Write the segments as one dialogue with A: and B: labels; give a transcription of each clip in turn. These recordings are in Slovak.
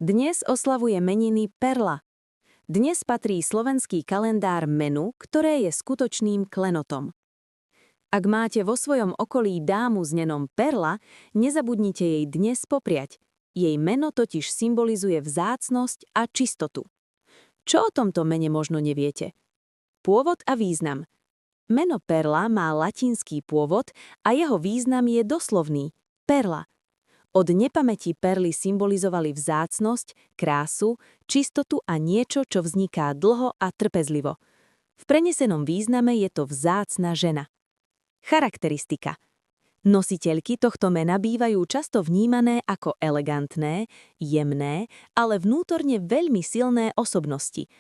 A: Dnes oslavuje meniny Perla. Dnes patrí slovenský kalendár menu, ktoré je skutočným klenotom. Ak máte vo svojom okolí dámu s menom Perla, nezabudnite jej dnes popriať. Jej meno totiž symbolizuje vzácnosť a čistotu. Čo o tomto mene možno neviete? Pôvod a význam. Meno Perla má latinský pôvod a jeho význam je doslovný – perla. Od nepamäti perly symbolizovali vzácnosť, krásu, čistotu a niečo, čo vzniká dlho a trpezlivo. V prenesenom význame je to vzácna žena. Charakteristika. Nositeľky tohto mena bývajú často vnímané ako elegantné, jemné, ale vnútorne veľmi silné osobnosti.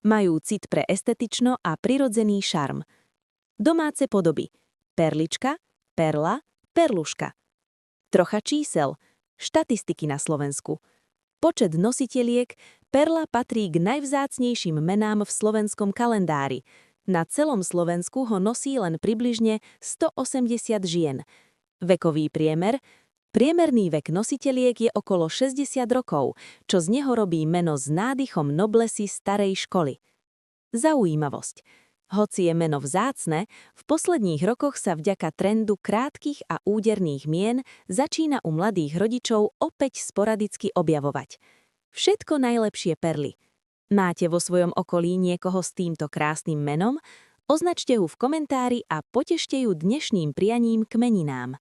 A: Majú cit pre estetično a prirodzený šarm. Domáce podoby. Perlička, perla, perluška. Trocha čísel. Štatistiky na Slovensku. Počet nositeliek. Perla patrí k najvzácnejším menám v slovenskom kalendári. Na celom Slovensku ho nosí len približne 180 žien. Vekový priemer. Priemerný vek nositeliek je okolo 60 rokov, čo z neho robí meno s nádychom noblesy starej školy. Zaujímavosť. Hoci je meno vzácne, v posledných rokoch sa vďaka trendu krátkych a úderných mien začína u mladých rodičov opäť sporadicky objavovať. Všetko najlepšie Perly. Máte vo svojom okolí niekoho s týmto krásnym menom? Označte ho v komentári a potešte ju dnešným prianím k meninám.